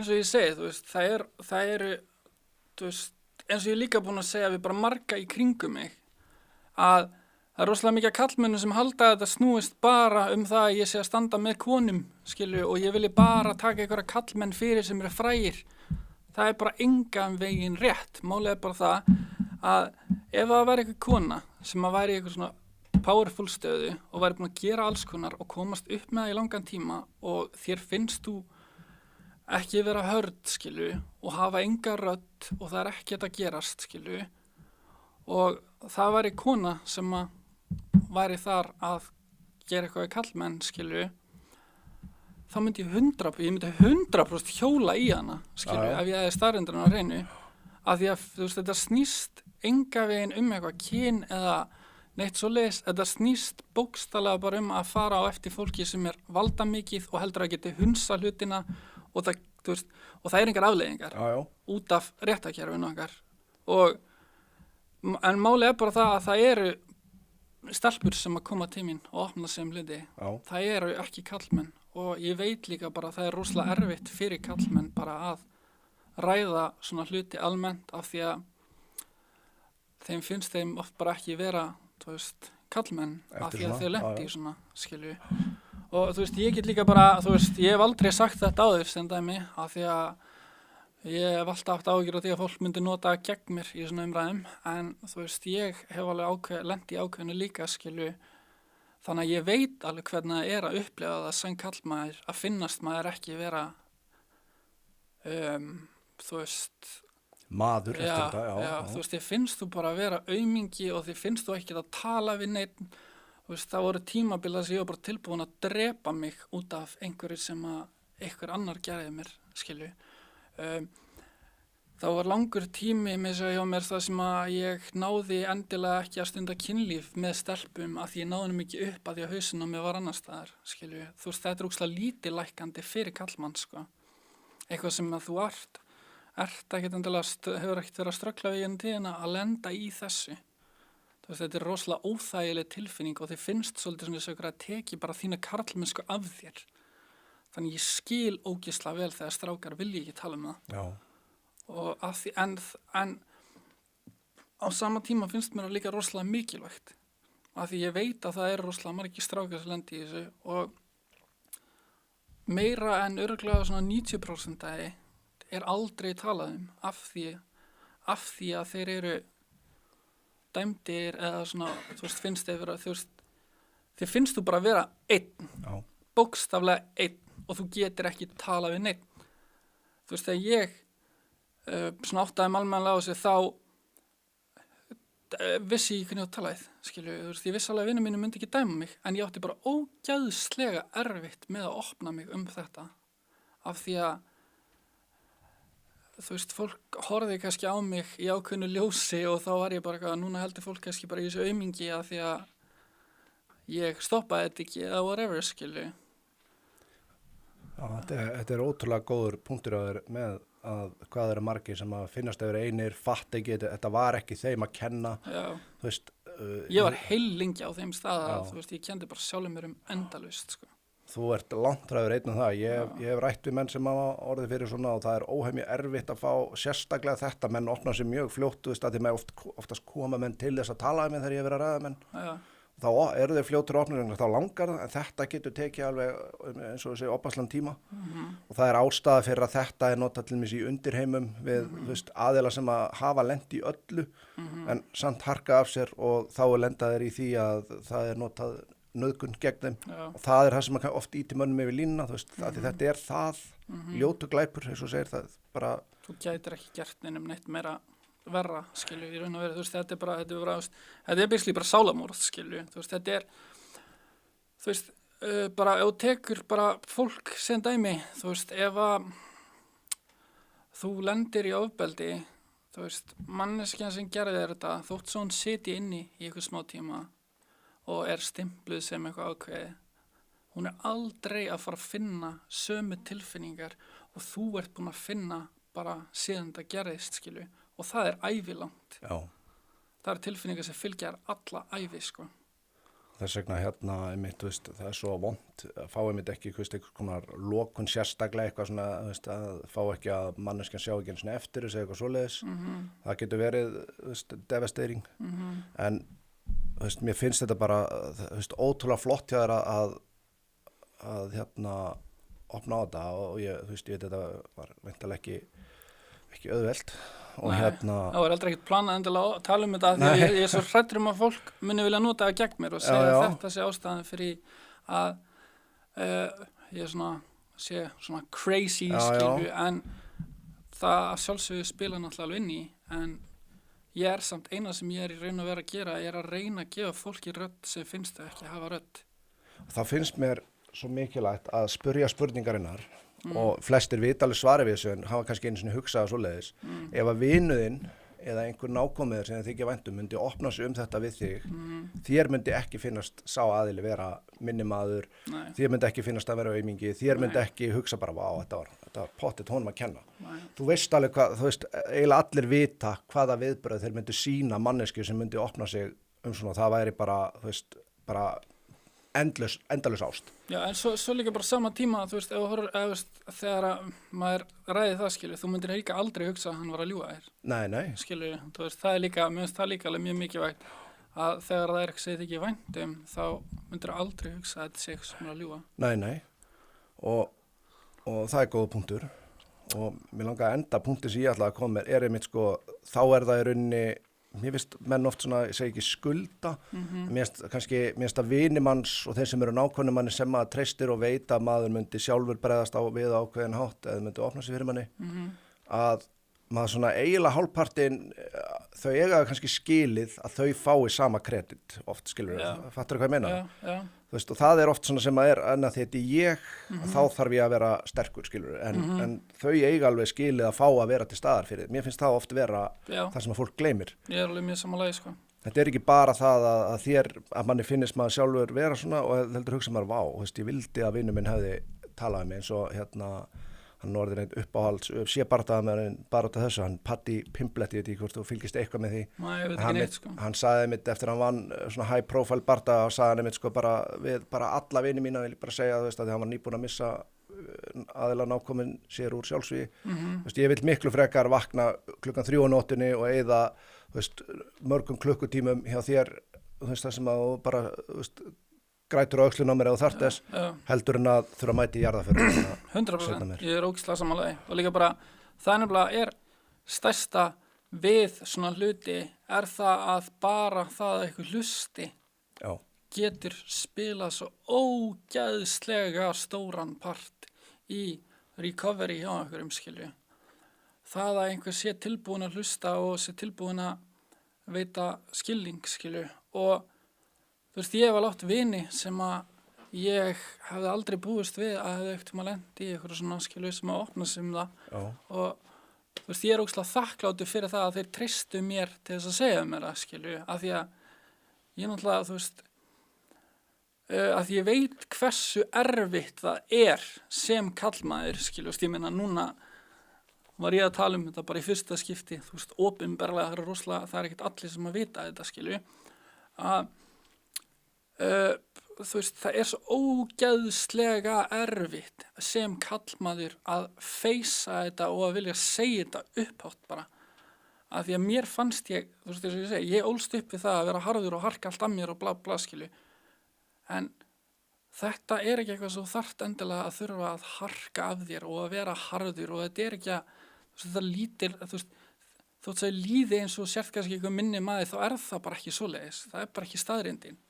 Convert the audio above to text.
eins og ég segi, þú veist, það eru, þú veist, eins og ég er líka búin að segja við bara marga í kringum mig, að það er rosalega mikið af kallmönnum sem halda að þetta snúist bara það að ég sé að standa með konum, skilju, og ég vilji bara taka einhverja kallmenn fyrir sem eru frægir. Það er bara engan veginn rétt. Málið er bara það að ef það væri einhver kona sem að væri einhver svona powerful stöðu og væri búin að gera alls konar og komast upp með það í langan tíma og þér finnst þú ekki vera hörð, skilju, og hafa enga rödd og það er ekkert að gerast, skilju, og það væri kona sem að væri þar að gera eitthvað í kallmenn, skilju, þá myndi ég 100% hjóla í hana, skilju, ef ég hefði staðreyndina á hreinu, af því að þú veist, þetta snýst enga veginn eitthvað kyn eða neitt svoleiðis, þetta snýst bókstaflega bara að fara á eftir fólki sem er valdamikið og heldur að geti hunsa hlutina og það, þú veist, og það er engar afleiðingar út af réttarkerfinu okkar. En málið er bara það að það eru stelpur sem að koma til mín og opna sig hluti. Það eru ekki kallmenn og ég veit líka bara að það er rosalega erfitt fyrir kallmenn bara að ræða svona hluti almennt af því að þeim finnst þeim oft bara ekki vera, þú veist, kallmenn af því að þau lenti í svona, skilju. Og þú veist, ég get líka bara, þú veist, ég hef aldrei sagt þetta áður sem dæmi af því að ég hef alltaf haft áhyggjur af því að fólk myndi nota gegn mér í svona umræðum, en þú veist, ég hef alveg lent í ákveðinu líka, skilju, þannig að ég veit alveg hvernig það er að upplifa það sem kallmaður, að finnast maður ekki vera, þú veist, maður eftir þetta, já. Þú veist, þið finnst þú bara að vera aumingi og þið finnst þú ekki að tala við neitt, þú veist, það voru tímabil þess að ég var bara tilbúin að drepa mig út af einhverju sem að einhver annar gerði mér, skilju. Það var langur tími með þess að hjá mér það sem að ég náði endilega ekki að stunda kynlíf með stelpum að því ég náði mig ekki upp að því að hausinn á mig var annars staðar, skilju. Þú veist, þetta er ógeðslega lítillækkandi fyrir kallmann, sko. Eitthvað sem að þú ert ekkert endilega, hefur ekkert verið að ströggla við í tíðina að lenda í þessu. Þú veist, þetta er rosalega óþægileg tilfinning og þið finnst svolítið svona þess að teki bara þína karlmennsku af þér. Þannig ég skil ógeðslega vel þegar strákar vilja ekki tala um það. Já. Og að því, en á sama tíma finnst mér það líka rosalega mikilvægt. Af því ég veit að það eru rosalega margir strákar sem lendi í þessu og meira en örugglega svona 90% er aldrei talað um af því að þeir eru dæmdir eða svona, þú veist, finnst þeir vera, þú veist, þið finnst þú bara að vera einn, bókstaflega einn og þú getur ekki tala við neitt. Þú veist, þegar ég svona áttaði almennilega á þessu þá vissi ég hvernig ég á talaðið, skilju, þú veist, ég vissi alveg að vinur mínu myndi ekki dæma mig, en ég átti bara ógeðslega erfitt með að opna mig þetta, af því að þú veist, fólk horfði kannski á mig í ákveðnu ljósi og þá var ég bara eitthvað, núna heldur fólk kannski bara í þessu aumingi af því að ég stoppaði þetta ekki eða whatever, skilju. Já, þetta er ótrúlega góður punktur á þér með að hvað eru margir sem að finnast yfir einir, fatt ekki, þetta var ekki þeim að kenna. Já. Þú veist, ég var heilengi á þeim stað að, þú veist, ég kendi bara sjálfum mér endalaust, sko. Þú ert langt ræður einn það. Ég hef rætt við menn sem hafa orðið fyrir svona og það er óhemju erfitt að fá sérstaklega þetta. Menn opna sig mjög fljótt, þú veist, að því með oftast koma menn til þess að tala um þegar ég hef verið að ræða menn. Já. Þá eru þeir fljótur opnur, þá langar það, en þetta getur tekið alveg eins og þessi opaslan tíma. Og það er ástæða fyrir að þetta er notað til dæmis í undirheimum við þú veist, aðila sem að hafa lent í öllu, en samt harka af sér og þá er lendaðir í því að það er notað nauðgun gegn þeim. Og það er það sem oft íti mönnum yfir línuna, þú veist, því þetta er það ljótu glæpur, eins og segir það bara. Þú gætir ekki gert neinum neitt meira verra, skilju, í raun og veru, þú veist, þetta er basically bara sálamorð, skilju, þú veist, þetta er, þú veist, bara, ef þú tekur bara fólk sem dæmi, þú veist, ef að þú lendir í ofbeldi, þú veist, manneskjan sem gerði þér þetta, þótt svo hún siti inni í eitthvað smá tíma og er stimpluð sem eitthvað ákveðið, hún er aldrei að fara að finna sömu tilfinningar og þú ert búin að finna bara síðan þetta gerðist, skilju. Og það er ævilangt. Já. Það er tilfinningar sem fylgjar alla ævi, sko. Þess vegna hérna, einmitt, þú veist, það er svo vont að fá einmitt ekki, þú veist, einhvers konar lokun sérstaklega eitthvað svona, þú veist, að fá ekki að manneskjan sjá ekki eins og eftir þessu eitthvað svoleiðis. Það getur verið, þú veist, devastating. En, þú veist, mér finnst þetta bara, þú veist, ótrúlega flott hjá þér að hérna, opna á þetta og ég, þú veist, ég veit þetta var veintilega ekki auðvelt. Og Nei, hérna það var aldrei ekkert planað endilega að tala þetta því að ég er svo hræddur að fólk muni vilja nota það gegn mér og segja Já. þetta sé ástæðan fyrir að ég sé svona crazy skilju en það að sjálfsögðu spila náttúrulega alveg inn í en ég er samt eina sem ég er í raun að vera að gera er að reyna að gefa fólki rödd sem finnst það ekki hafa rödd. Það finnst mér svo mikilvægt að spurja spurningarinnar og flestir vita alveg svari við þessu en hafa kannski einu sinni hugsað svoleiðis. Ef að vinuðinn eða einhver nákomiður sem þið þykja væntum myndi opna sig þetta við þig, þér myndi ekki finnast sá aðili vera minnimaður, þér myndi ekki finnast að vera aumingi, þér myndi ekki hugsa bara, vá, þetta var pottet honum að kenna. Þú veist alveg hvað, þú veist, eiginlega allir vita hvaða viðbrögð þeir myndi sýna mannesku sem myndi opna sig svona, það væri bara, þú veist, bara endalaus ást. Já, en svo líka bara sama tíma, þú veist, þegar að maður ræði það, skilur, þú myndir líka aldrei hugsa að hann var að ljúga þér. Nei. Skilur, þú veist, það er líka, mér finnst það líka alveg mjög mikilvægt að þegar það er eitthvað sem þið ekki væntum, þá myndir aldrei hugsa að þetta sé eitthvað sem er að ljúga. Nei. Og það er góð punktur. Og mér langar að enda punkti sem ég ætla að koma með, er einmitt sko, þá er það í rauninni mér finnst menn oft svona, ég segi ekki skulda, mér finnst að vinimanns og þeir sem eru nákvæmni manni sem maður treystir og veit að maður myndi sjálfur bregðast við ákveðin hátt eða myndi opna sig fyrir manni, að maður svona eiginlega hálfpartinn, þau eiga kannski skilið að þau fái sama kredit oft, skilur við, fattur hvað ég meina? Já. Þú veist, og það er oft svona sem að en að þetta ég, þá þarf ég að vera sterkur, skilur við, en þau eiga alveg skilið að fá að vera til staðar fyrir. Mér finnst það oft vera það sem að fólk gleymir. Ég er alveg mjög samanlega, sko. Þetta er ekki bara það að manni finnist maður sjálfur vera svona og heldur hugsa maður, vá, þú veist, ég vildi að vinur minn hefði talað um mig eins og hérna, hann orðin einn uppáhalds, sé barðað með hann bara út af þessu, hann Patti Pimblett, ég veit ekki hvort þú fylgist eitthvað með því. Nei, ég veit ekki neitt, sko. Hann sagði mitt eftir hann vann svona high profile barðað og sagði hann mitt sko bara við bara alla vini mína vil ég bara segja þú veist að hann var nýbúin að missa aðila nákomin sér úr sjálfsvíði. Þú veist, ég vil miklu frekar vakna klukkan 3 á nóttunni og eyða, þú veist, mörgum klukkutímum hjá þér, þú veist, það sem að bara, þú veist, grætur á öxlun á mér eða þarft þess, heldur en að þurfa að mæti í jarðarför. 100%, ég er ógeðslega samanlega og líka bara, það nefnilega er stærsta við svona hluti er það að bara það að eitthvað hlusti getur spilað svo ógeðslega stóran part í recovery hjá einhverjum, skilju. Það að einhver sé tilbúin að hlusta og sé tilbúin að veita skilning, skilju, og þú veist, ég hef alveg átt vini sem að ég hefði aldrei búist við að hefði ekkert lent í eitthvað svona, skilju, sem að opna sig það og þú veist, ég er ógeðslega þakkláttur fyrir það að þeir treystu mér til þess að segja mér það, skilju, af því að ég náttúrulega, þú veist, að ég veit hversu erfitt það er sem kallmaður, skilju, ég meina núna var ég að tala um þetta bara í fyrsta skipti, þú veist, opinberlega, það er ekkert allir sem að vita þetta, skilju, að þú veist, það er svo ógeðslega erfitt sem kallmaður að feysa þetta og að vilja segja þetta upphátt bara, af því að mér fannst ég, þú veist, þess að ég segi, ég ólst upp við það að vera harður og harka allt af mér og bla bla, skilju, en þetta er ekki eitthvað svo þarft endilega að þurfa að harka af þér og að vera harður og þetta er ekki að, þú veist, þetta lítil, þú veist, þótt það líði eins og sért kannski eitthvað minni maður, þá er það bara ekki svoleiðis, það er bara ekki staðreyndin.